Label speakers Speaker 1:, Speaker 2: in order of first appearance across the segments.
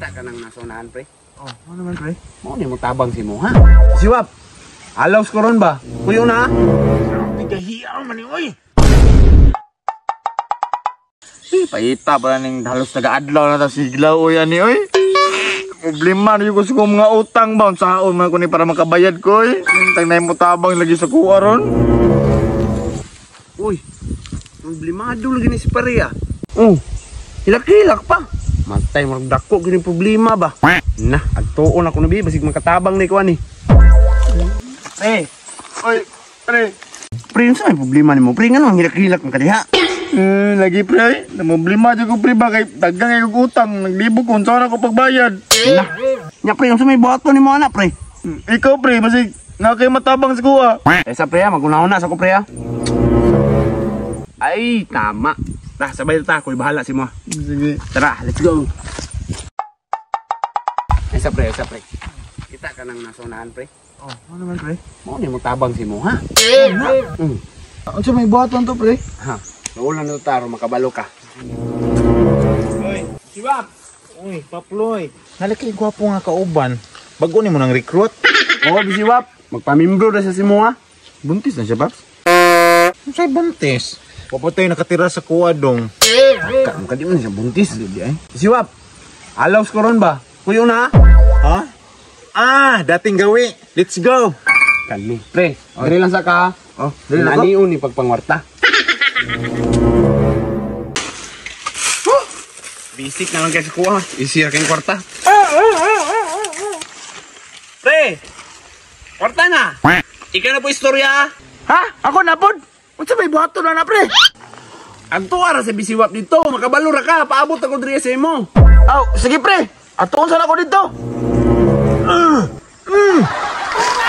Speaker 1: Kita ka nang nasunahan, pre.
Speaker 2: Oh, ano naman, pre?
Speaker 1: Mo ni mo tabang si mo, ha? Siwap. Alaw skoron ba? Kuyo na.
Speaker 2: Tigahiyaw man ni, oy.
Speaker 3: Paita pa ning halos taga-adlaw na ta siglaw oy ani oy. Problema na yung gusto ko mga utang ba saon man ko ni para makabayad ko oy. Tang nay mo tabang lagi sa kuha ron.
Speaker 1: Uy. Problemado lagi ni si pare, ah. Hilak-hilak pa. Matay mo dako gini problema ba? Nah, agtuon ako na bi basig makatabang ni ko ani.
Speaker 3: Oy, pre.
Speaker 1: Pre, sa may problema nimo? Pre, ngano ang hilak-hilak ang kadiha?
Speaker 3: Lagi pre, na problema jud ko pre ba kay dagang ay utang, naglibog ko sa ko pagbayad.
Speaker 1: Nah, nya pre, sa may buhaton nimo ana, pre?
Speaker 3: Ikaw pre, basig na kay matabang sa kuha.
Speaker 1: Sa pre, magunahon na sa ko pre. Ay, tama. Tah, sabay ta, ko'y bahala si mo.
Speaker 3: Sige.
Speaker 1: Tara, let's go. Sa pre. Kita ka nang nasunahan, pre.
Speaker 2: Oh, ano naman, pre?
Speaker 1: Mo ni mo tabang si mo, ha?
Speaker 2: Ano sa may buhaton to, pre?
Speaker 1: Ha. Naulan na taro makabalo ka.
Speaker 2: Oy, Siwap. Uy, Paploy. Nalaki gwapo nga kauban. Bago ni mo nang recruit.
Speaker 1: Oo, bisiwap. Magpamimbro na si mo, ha?
Speaker 3: Buntis na siya, Paps?
Speaker 2: Ano sa'y buntis? Papatay nakatira sa kuwa dong.
Speaker 1: Di man siya buntis. Bisiwap. Alaw skoron ba? Kuyo na,
Speaker 2: Ha? Dating gawi. Let's go.
Speaker 1: Kani. Pre, dali lang sa ka.
Speaker 2: Oh, dali lang
Speaker 1: Naniun ni pagpangwarta. Bisik na lang kayo sa kuha. Isira kayong kwarta. Pre! Kwarta na! Ikaw na po istorya.
Speaker 2: Ha? Ako na pod. Unsa may buhaton na pre?
Speaker 1: Ang tuwara sa bisiwap dito. Makabalo ra ka. Paabot ako diri sa imo.
Speaker 2: Aw, sige pre. Atuon sana ako dito.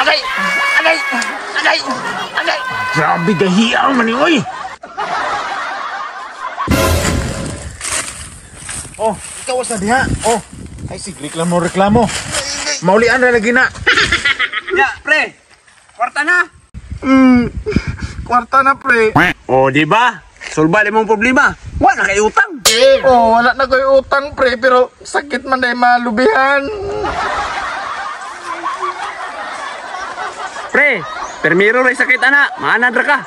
Speaker 1: Agay!
Speaker 2: Grabe gahiyaw man ni oy. Oh, ikaw sa diha. Oh, ay sige reklamo. Maulian na lagi na.
Speaker 1: Ya, pre! Kwarta na!
Speaker 3: Kwarta na pre.
Speaker 1: O, di ba? Sulba limong problema. Wala kay utang.
Speaker 3: Oh, wala na ko'y utang pre, pero sakit man dahil malubihan.
Speaker 1: Pre, permiro ray sakit ana. Maanad ra ka.